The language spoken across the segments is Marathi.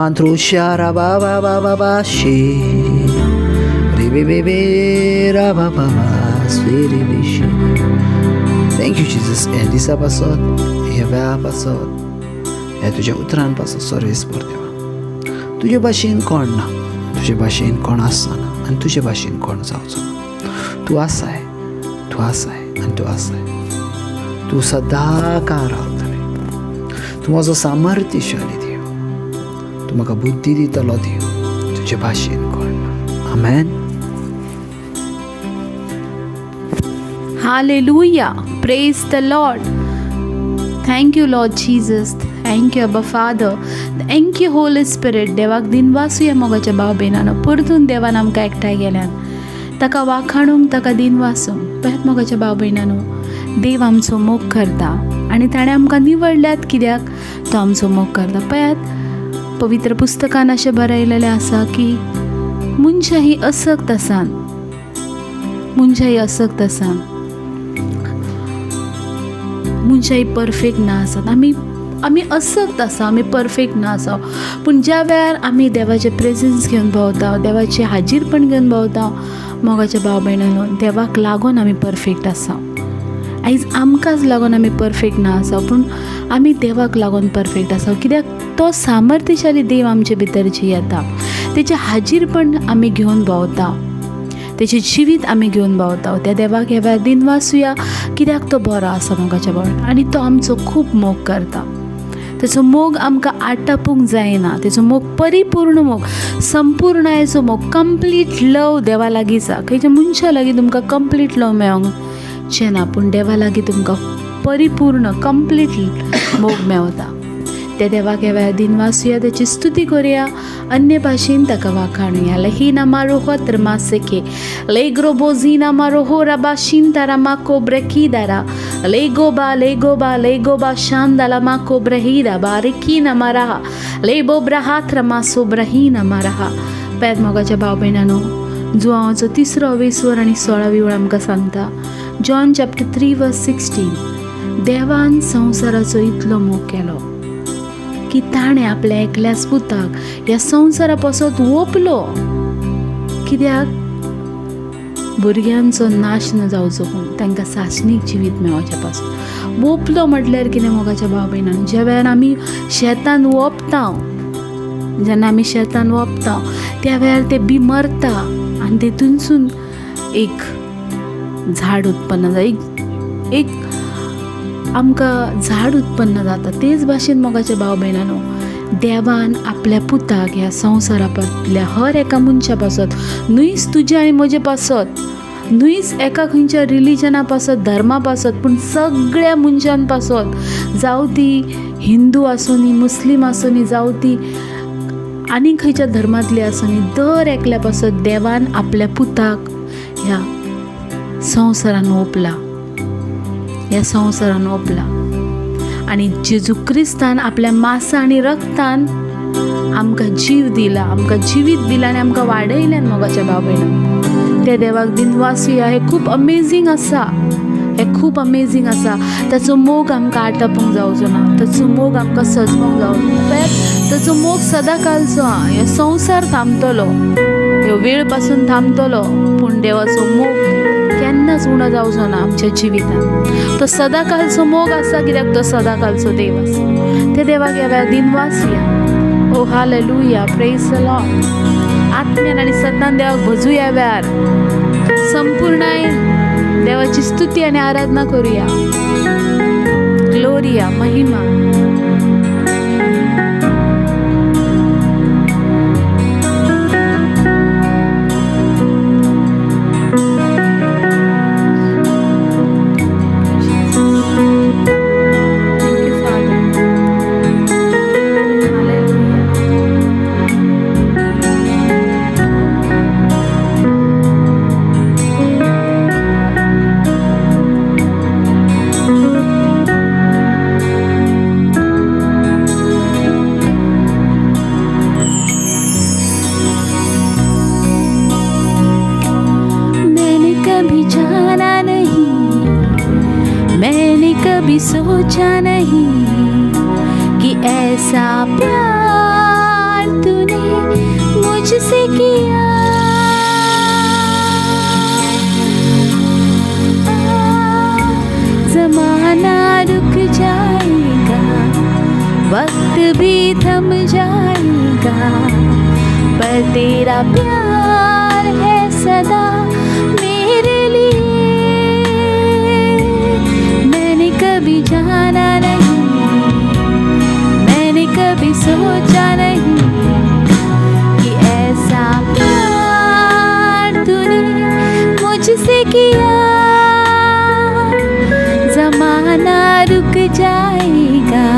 Antrusha raba ba ba ba ba she rebe bebe raba ba ba swere bishi. Thank you Jesus. या दिसापासून ह्या वेळापासून ह्या तुझ्या उतरांपासून सर्वेस्पर देवा तुझे भाशेन कोण ना, तुझे भाशेन कोण आसना आनी तुझे भाशेन कोण जावचो ना. तूं आसाय, तूं आसाय आनी तूं आसाय. तूं सदां काळ रावतलें. तूं म्हजो सामर्थ्यशाली देव. तूं म्हाका बुद्धी दितलो देव तुजे भाशेन कोण ना. आमेन. Hallelujah. Praise the Lord. Thank you, Lord Jesus. Thank you, Abba Father. Thank you, Holy Spirit. देवाक दिनवासूया मोगाच्या भाव बेनानो. परतून देवान आमकां एकठांय केल्यान ताका वाखाणूंक, ताका दिनवासूंक. पळयात मोगाच्या भाव बेनानो, देव आमचो मोग करता आनी ताणें आमकां निवडल्यात. कित्याक तो आमचो मोग करता. पळयात पवित्र पुस्तकान अशें बरयलेलें आसा की मनशां ही असक्त आसात. मनशां ही असक्त आसात. मनशां ही परफेक्ट ना आसात. आमी असक्त आसा, आमी परफेक्ट ना आसा. पूण ज्या वेळार आमी देवाचें प्रेझन्स घेवन भोंवता, देवाचें हाजीरपण घेवन भोंवता मोगाच्या भाव भयणांनो, देवाक लागून आमी परफेक्ट आसा. आयज आमकांच लागून आमी परफेक्ट ना आसा, पूण आमी देवाक लागून परफेक्ट आसा. कित्याक तो सामर्थ्यशाली देव आमचे भितर जी येता, तेचें हाजीरपण आमी घेवन भोंवता, तेचें जिवीत आमी घेवन भोंवता. त्या देवाक ह्या वेळार दिनवासूया. कित्याक तो बरो आसा मोगाच्या भाव, आनी तो आमचो खूब मोग करता. तेचो मोग आमकां आटापूंक जायना. तेचो मोग परिपूर्ण मोग, संपूर्णायेचो मोग, कंप्लीट लव देवा लागीं आसा. खंयच्या मनशा लागीं तुमकां कंप्लीट लव मेळोंक जेना, पूण देवा लागीं तुमकां परिपूर्ण कंप्लीट मोग मेळटा. त्या देवाक ह्या वेळार दिनवासूया, तेची स्तुती करुया, अन्य भाशेन ताका वाखाणुया. लहीना मारोहो त्रमासेके लेग्रोबो झीना मारोहो रबा शिंतारा मा कोब्रेकीदारा लेगोबा लेगोबा लेगोबा शांदाला मा कोब्रहीदा बारिकीना माराहा लेबो ब्रहा त्रमा सोब्रहीना माराहा. पळयात मोगाच्या भाव भयणांनो, जुआंवाचो 3रो वेसवर आनी 16वी ओळ आमकां सांगता. John chapter 3:16. देवान संवसाराचो इतलो मोग केलो की ताणें आपल्या एकल्याच पुताक ह्या संवसारा पासत ओपलो. कित्याक भुरग्यांचो नाश न जावचो, पूण तांकां सासणीक जिवीत मेळोवचे पासून ओपलो. म्हटल्यार कितें मोगाच्या भाव भयणांनो, ज्या वेळार आमी शेतान ओपता, जेन्ना आमी शेतान ओपता त्या वेळार तें बी मरता आनी तेतूनसून एक झाड उत्पन्न जाता, एक आमकां झाड उत्पन्न जाता. तेच भाशेन मोगाच्या भाव भयणांनो, देवान आपल्या पुताक ह्या संवसारांतल्या हर एका मनशा पासत, न्हयच तुजे आनी म्हजे पासत, न्हयच एका खंयच्या रिलीजना पासत, धर्मा पासत, पूण सगळ्या मनशां पासत, जावं ती हिंदू आसूनी, मुस्लीम आसूनी, जावं ती आनी खंयच्या धर्मांतली आसूनी, दर एकल्या पासत देवान आपल्या पुताक ह्या संवसारान ओपला. ह्या संवसारान ओपला आनी जेजू क्रिस्तान आपल्या मांसा आनी रक्तान आमकां जीव दिला, आमकां जिवीत दिला आनी आमकां वाडयल्यान मोगाच्या भाव भयणां. त्या देवाक दिनवासूया. हें खूब अमेझींग आसा, हें खूब अमेझींग आसा. ताचो मोग आमकां आटापूंक जावचो ना, ताचो मोग आमकां सजमूंक जावचो ना. ताचो मोग सदांकालचो आहा. हो संवसार थांबतलो, ह्यो वेळ पासून थांबतलो, पूण देवाचो मोग केन्नाच उणो जावचो ना आमच्या जिवितान. तो सदांकालचो मोग आसा, कित्याक तो सदांकालचो देव आसा. त्या देवाक ह्या वेळार दिनवासूया. ओ हालेलुया. Praise the lord. आत्म्यान आनी सत्यान देवाक भजूया. ह्या वेळार संपूर्णाय देवाची स्तुती आनी आराधना करुया. ग्लोरिया, महिमा. कभी सोचा नहीं कि ऐसा प्यार जाएगा, पर तेरा प्यार है सदा मेरे लिए। मैंने कभी जाना नहीं, मैंने कभी सोचा नहीं कि ऐसा प्यार तूने मुझसे किया। ज़माना रुक जाएगा,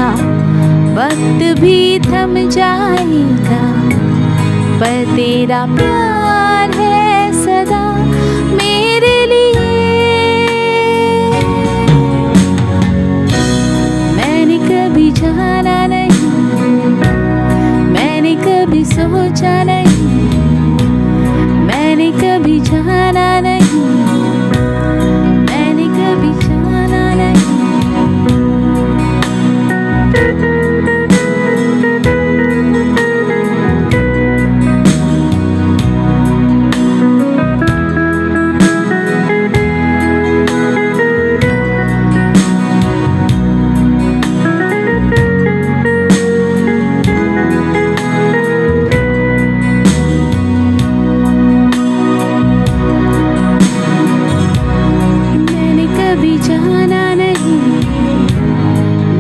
वक्त भी थम जाएगा, पर तेरा प्यार है सदा मेरे लिए। मैंने कभी जाना नहीं, मैंने कभी सोचा नहीं, मैंने कभी जाना नहीं, मैंने कभी जाना नहीं।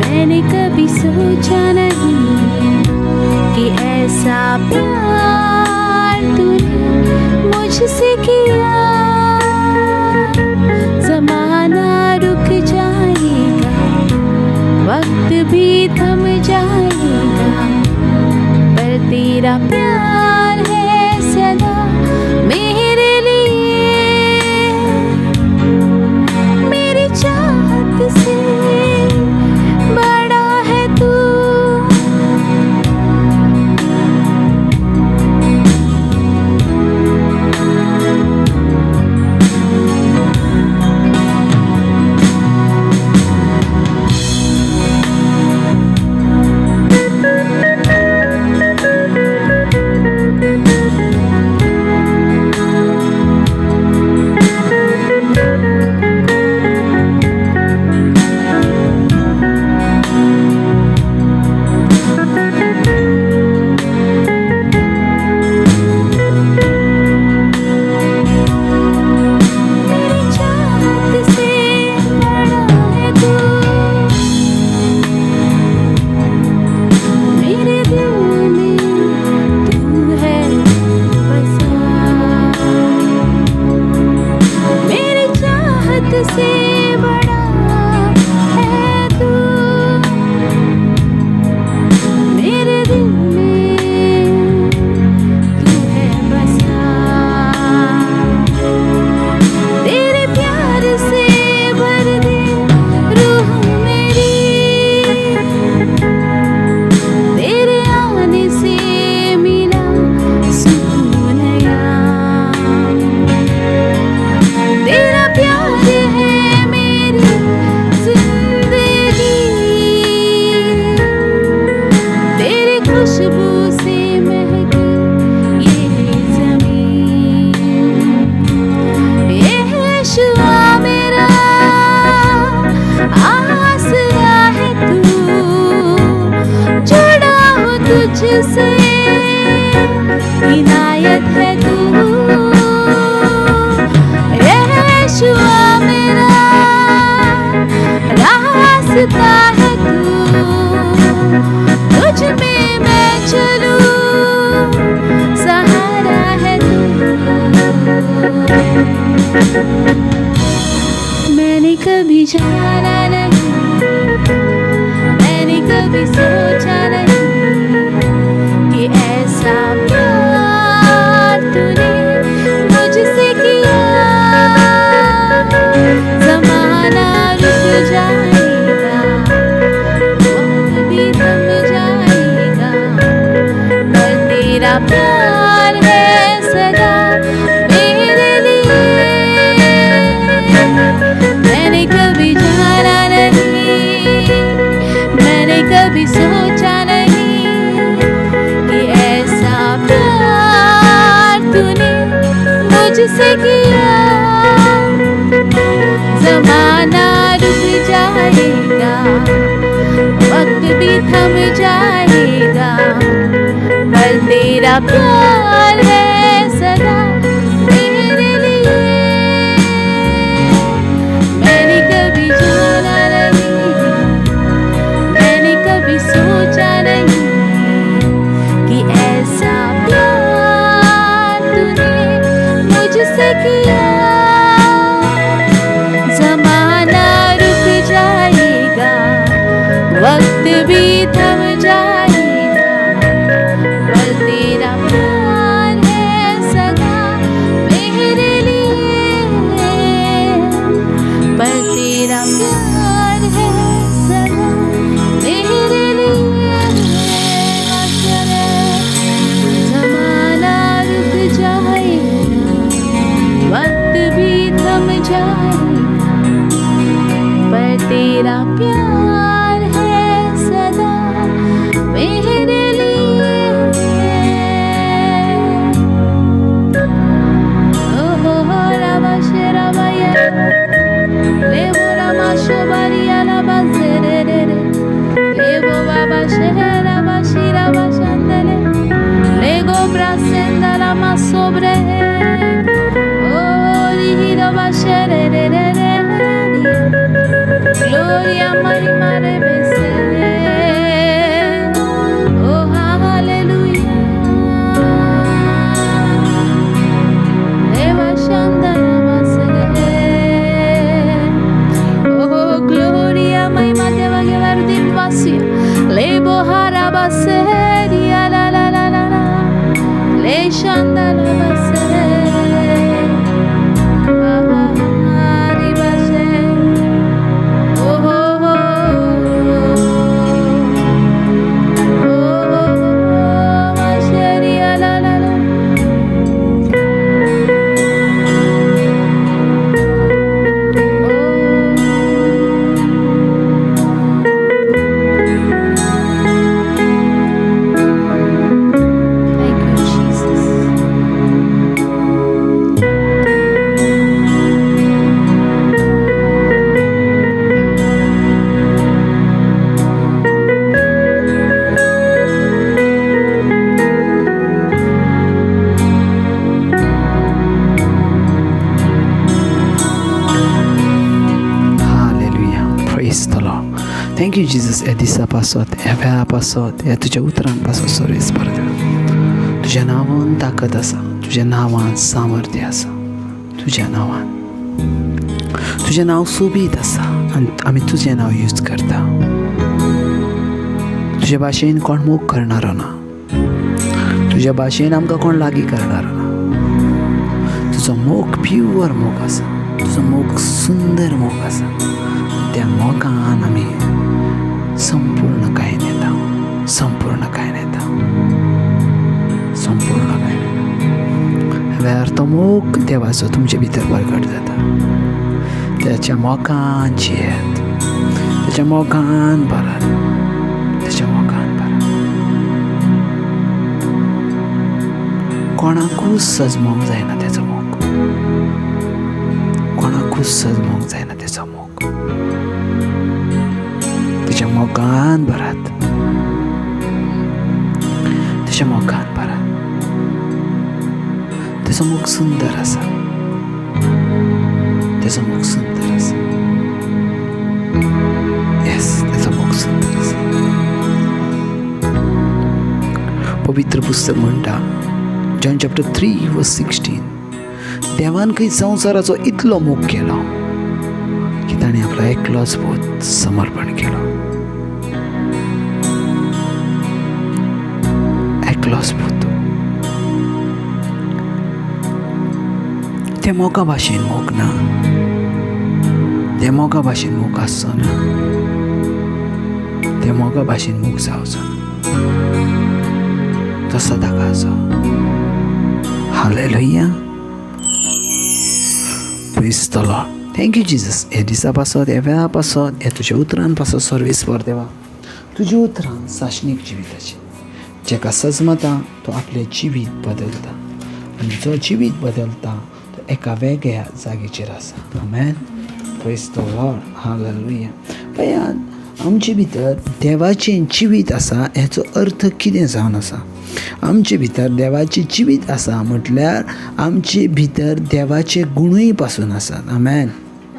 मैंने कभी सोचा नहीं कि ऐसा प्यार तूने मुझसे किया। ज़माना रुक जाएगा, वक्त भी थम जाएगा, पर तेरा प्यार है सदा मेरे लिए। मेरी चाहत से से बड़ा है तू, मेरे दिल में तू है बसा। तेरे प्यार से भर दे रूह मेरी, तेरे आने से मिला सुकून नया। तेरा प्यार खुशबू से महके ये ज़मीन, ये यीशुआ मेरा आसरा है तू। जुड़ा हूँ तुझसे, इनायत है तू। यीशुआ मेरा रास्ता है तू, तुझ में चलूं, सहारा है तू। मैंने कभी जाना नहीं, मैंने कभी सोचा नहीं कि ऐसा प्यार तूने मुझसे किया। ज़माना रुक जाएगा, वक्त भी थम जाएगा, तेरा प्यार है सदा मेरे लिए। मैंने कभी जाना नहीं, मैंने कभी सोचा नहीं कि ऐसा प्यार तूने मुझसे किया। ज़माना रुक जाएगा, वक्त भी थम जाएगा, तेरा प्यार है सदा मेरे लिए. मैंने कभी जाना नहीं, मैंने कभी सोचा नहीं कि ऐसा प्यार तूने मुझसे किया. जमाना रुक जाएगा, वक्त भी थम जाएगा, पर तेरा प्यार है सदा मेरे लिए. पर तेरा प्यार है सदा मेरे लिए. जमाना रुक जाएगा, वक्त भी थम जाएगा, पर तेरा प्यार है सदा मेरे लिए. ओहो रामा शेराबा ये लेबो रामा शोबारिया लाबा जेरे रे रे लेबो बाबा शेराबा शिराबा शंदले लेगो ब्रासेंदा llama sobre o rihido ba shere re re re. Gloria Maria Rebese. Oh hallelujah. Eva Shandana Masere. Oh Gloria Maria Deva Gevardit Vasia. Lebo Harabaseri la la la la la. Le Shandana Masere. Thank you Jesus. या दिसापासत ह्या वेळापासत ह्या तुझ्या उतरांपासत सर्वीस परदेव. तुझ्या नावान ताकद आसा, तुझ्या नावान सामर्थ्य आसा, तुझ्या नावान तुझें नांव सोबीत आसा आनी आमी तुजें नांव यूज करता. तुजे भाशेन कोण मोग करणारो ना, तुज्या भाशेन आमकां कोण लागीं करणारो ना. तुजो मोग प्युअर मोग आसा, तुजो मोग सुंदर मोग आसा. त्या मोगान आमी संपूर्ण कायन येता, संपूर्ण कायन येता, संपूर्ण कायन. वेळार तो मोग देवाचो तुमचे भितर प्रगट जाता. त्याच्या मोगान जियेत, त्याच्या मोगान भरात, त्याच्या मोगान भरात. कोणाकूच सजमोग जायना त्याचो मोग, कोणाकूच सजमोग जायना त्याचो मोग. त्याच्या मोगान भरात, त्याच्या मोगान भरात. त्याचो मोग सुंदर आसा, त्याचो मोग सुंदर आसा. येस, त्याचो मोग सुंदर आसा. पवित्र पुस्तक म्हणटा जॉन चॅप्टर 3:16 देवान खंय संवसाराचो इतलो मोग केलो की ताणें आपलो एकलोच पूत समर्पण केलो. एकलोच पूत. त्या मोगा भाशेन मोग ना, त्या मोगा भाशेन मोग आसचो ना, त्या मोगा भाशेन मोग जावचो ना. तो सदांचो. Hallelujah. Praise the lord. Thank you Jesus. ह्या दिसा पासत, ह्या वेळा पासत, ह्या तुज्या उतरां पासत सर्वीस वर देवा. तुज्या उतरां साशणीक जिविताची जेका सजमता तो आपलें जिवीत बदलता आनी जो जिवीत बदलता तो एका वेगळ्या जागेचेर आसा. आमेन. Praise the lord. हालेलुया. पळयात आमचे भितर देवाचें जिवीत आसा हेचो अर्थ कितें जावन आसा. आमचे भितर देवाचे जिवीत आसा म्हटल्यार आमचे भितर देवाचे गुणूय पासून आसात. आमेन.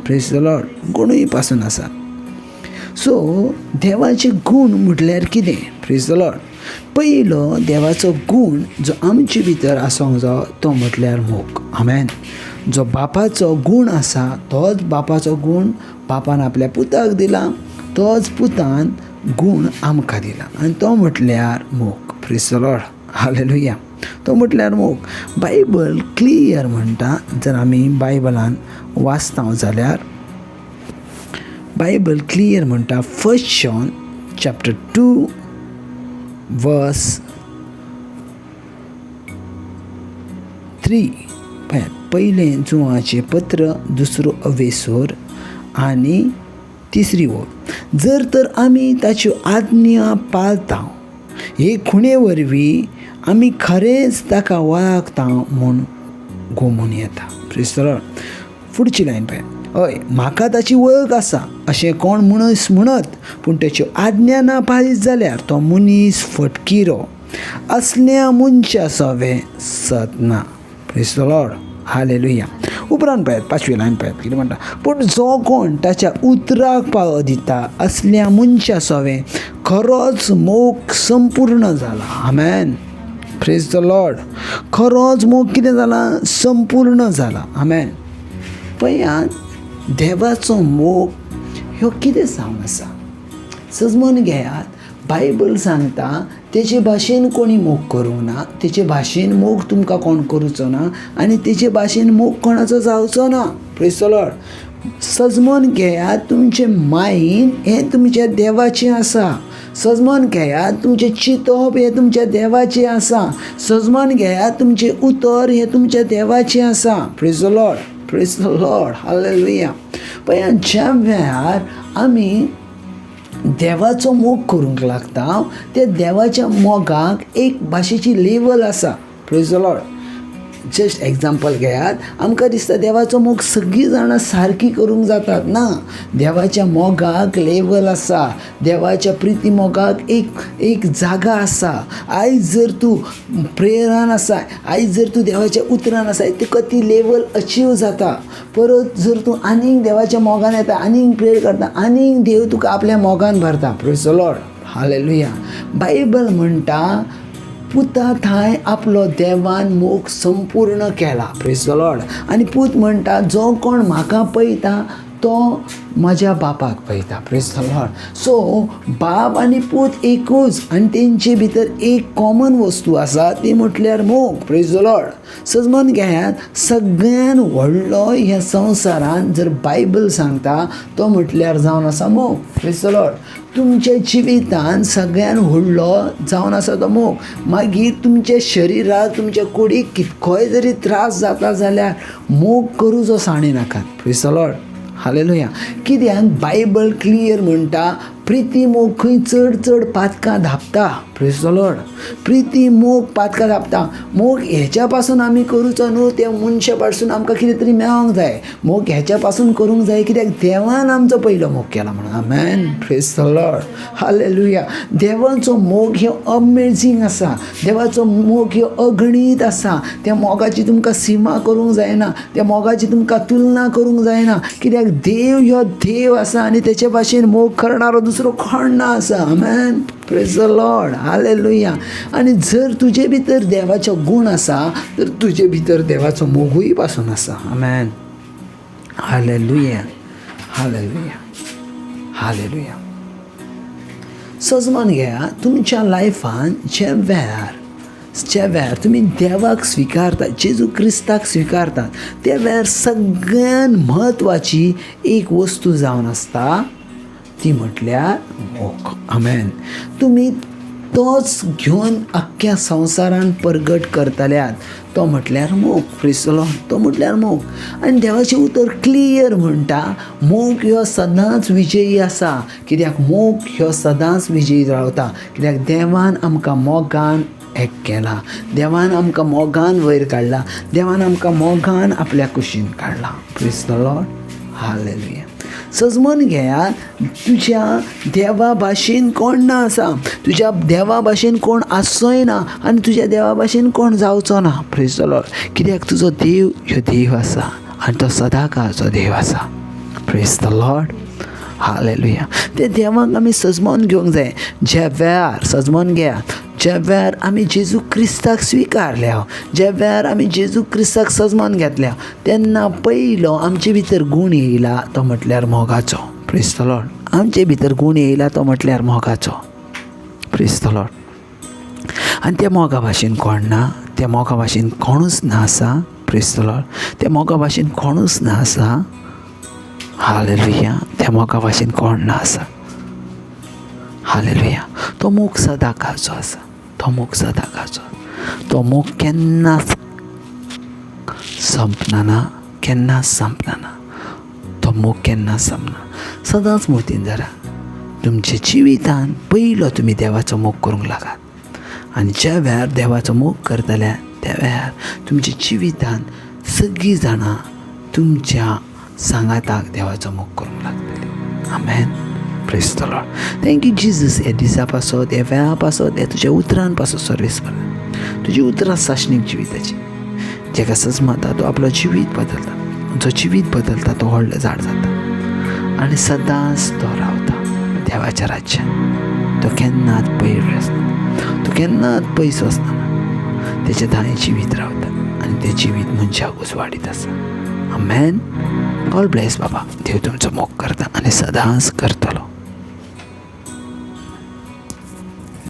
Praise the lord. गुणूय पासून आसात. सो देवाचे गुण म्हटल्यार कितें? Praise the lord. पयलो देवाचो गुण जो आमचे भितर आसूंक जाय तो म्हटल्यार मोग. आमेन. जो बापाचो गुण आसा तोच बापाचो गुण बापान आपल्या पुताक दिला, तोच पुतान गुण आमकां दिला आनी तो म्हटल्यार मोग. Praise the lord. हालेलुया. तो म्हटल्यार मोग. बायबल क्लियर म्हणटा. जर आमी बायबलान वाचता जाल्यार बायबल क्लियर म्हणटा. 1 जॉन चॅप्टर 2 वर्स 3. पयलें जुवाचें पत्र, दुसरो अवेसोर आनी तिसरी ओळ. जर तर आमी ताच्यो आज्ञा पाळता हे खुणे वरवीं आमी खरेंच ताका वळखता म्हूण घुमून येता. Praise the lord. फुडची लायन पळय. हय, म्हाका ताची वळख आसा अशें कोण मनीस म्हणत पूण ताच्यो आज्ञा ना पाळीत जाल्यार तो मनीस फटकिरो असल्या मनशा सवे सत ना. Praise the lord. हालेलुया. उपरांत पळयात 5वी लायन पळयात कितें म्हणटा. पूण जो कोण ताच्या उतराक पाळो दिता असल्या मनशा सवे खरोच मोग संपूर्ण जाला. आमेन. Praise the lord. खरोच मोग कितें जाला? संपूर्ण जाला. आमेन. पळयात देवाचो मोग ह्यो कितें जावन आसा समजून घेयात. बायबल सांगता तेचे भाशेन कोणी मोग करूंक ना, तेचे भाशेन मोग तुमकां कोण करूचो ना आनी तेचे भाशेन मोग कोणाचो जावचो ना. Praise the Lord. समजून घेयात तुमचें मायंड हें तुमच्या देवाचें आसा. समजून घेयात तुमचें चिंतप हें तुमच्या देवाचें आसा. समजून घेयात तुमचें उतर हें तुमच्या देवाचें आसा. Praise the Lord. Praise the lord. Hallelujah. पळय ज्या वेळार आमी देवाचो मोग करूंक लागता त्या देवाच्या मोगाक एक भाशेची लेवल आसा. Praise the Lord. Just example घेयात. आमकां दिसता देवाचो मोग सगळीं जाणां सारकी करूंक जातात. ना. देवाच्या मोगाक लेवल आसा. देवाच्या प्रिती मोगाक एक जागा आसा. आयज जर तूं प्रेयरान आसा, आयज जर तूं देवाच्या उतरान आसा, तुका ती लेवल अचीव जाता. परत जर तूं आनीक देवाच्या मोगान येता, आनीक प्रेयर करता, आनीक देव तुका आपल्या मोगान भरता. Praise the lord. Hallelujah. Bible म्हणटा पुता थंय आपलो देवान मोग संपूर्ण केला. Praise the Lord. आनी पूत म्हणटा जो कोण म्हाका पळयता तो म्हज्या बापाक पळयता. Praise the Lord. सो बाप आनी पूत एकूच आनी तेंचे भितर एक कॉमन वस्तू आसा ती म्हटल्यार मोग. Praise the Lord. समजून घेयात सगळ्यान व्हडलो ह्या संवसारान जर बायबल सांगता तो म्हटल्यार जावन आसा मोग. Praise the Lord. तुमच्या जिवितान सगळ्यान व्हडलो जावन आसा तो मोग. मागीर तुमच्या शरिराक तुमच्या कुडीक कितकोय जरी त्रास जाता जाल्यार मोग करूचो साणेनाकात. Praise the lord. हालेलुया. कित्याक बायबल क्लियर म्हणटा प्रिती मोग खंय चड चड पातकां धांपता. Praise the lord. प्रिती मोग पातकां धांपता. मोग हेच्या पासून आमी करूचो न्हू, त्या मनशा पासून आमकां कितें तरी मेळोंक जाय. मोग हेच्या पासून करूंक जाय कित्याक देवान आमचो पयलो मोग केला म्हणून. आमेन. Praise the lord. हालेलुया. देवाचो मोग ह्यो अमेझींग आसा. देवाचो मोग ह्यो अगणीत आसा. त्या मोगाची तुमकां सीमा करूंक जायना. त्या मोगाची तुमकां तुलना करूंक जायना. कित्याक देव ह्यो देव आसा आनी तेचे भाशेन मोग करणारो दुसरो कोण ना आसा. आमेन. Praise the lord. हालेलुया. आनी जर तुजे भितर देवाचो गुण आसा तर तुजे भितर देवाचो मोगूय पासून आसा. आमेन. हालेलुया. हालेलुया. हालेलुया. समजून घेया तुमच्या लायफान ज्या वेळार तुमी देवाक स्विकारता, जेजू क्रिस्ताक स्विकारतात, त्या वेळार सगळ्यान म्हत्वाची एक वस्तू जावन आसता ती म्हटल्यार मोग. आमेन. तुमी तोच घेवन अख्ख्या संवसारान परगट करतल्यात तो म्हटल्यार मोग. Praise the Lord. तो म्हटल्यार मोग. आनी देवाचें उतर क्लियर म्हणटा मोग ह्यो सदांच विजयी आसा. कित्याक मोग ह्यो सदांच विजयी रावता. कित्याक देवान आमकां मोगान एक केला. देवान आमकां मोगान वयर काडला. देवान आमकां मोगान आपल्या कुशीन काडला. Praise the lord. हालेलुया. सजमून घेया तुज्या देवा भाशेन कोण ना आसा, तुज्या देवा भाशेन कोण आसचोय ना आनी तुज्या देवा भाशेन कोण जावचो ना. Praise the Lord. कित्याक तुजो देव ह्यो देव आसा आनी तो सदांकाळचो देव आसा. Praise the lord. हालेलुया. ते देवाक आमी सजमोन घेवंक जाय. ज्या वेळार सजमोन घेयात, ज्या वेळार आमी जेजू क्रिस्ताक स्विकारल्या, ज्या वेळार आमी जेजू क्रिस्ताक सजमोन घेतल्या, तेन्ना पयलो आमचे भितर गूण येयला तो म्हटल्यार मोगाचो. Praise the Lord. आमचे भितर गूण येयला तो म्हटल्यार मोगाचो. Praise the Lord. आनी त्या मोगा भाशेन कोण ना, त्या मोगा भाशेन कोणूच ना आसा. Praise the Lord. त्या मोगा भाशेन कोणूच ना आसा. हालेलुया. त्या मोगा भाशेन कोण ना आसा. हालेलुया. तो मोग सदांकाळचो आसा. तो मोग सदांकाळचो. तो मोग केन्नाच संपना ना, केन्नाच संपना ना. तो मोग केन्नाच संपना. सदांच मुर्तीन जरा तुमच्या जिवितान पयलो तुमी देवाचो मोग करूंक लागात. आनी ज्या वेळार देवाचो मोग करतल्या त्या वेळार तुमच्या जिवितान सगळीं जाणां तुमच्या सांगाताक देवाचो मोग करूंक लागतली. आमेन. Praise the lord. Thank you Jesus. ह्या दिसा पासत, ह्या वेळा पासत, ह्या तुज्या उतरान पासत सर्वीस कर. तुजी उतरां साशणीक जिविताची. जेका सजमता तो आपलो जिवीत बदलता. जो जिवीत बदलता तो व्हडलें झाड जाता आनी सदांच तो रावता देवाच्या राज्यान. तो केन्नाच पयर वचना, तो केन्नाच पयस वचना. तेचे थंय जिवीत रावता आनी तें जिवीत मनशाक उजवाडीत आसा. आमेन. गॉड ब्लेस बाबा. देव तुमचो मोग करता आनी सदांच करतलो.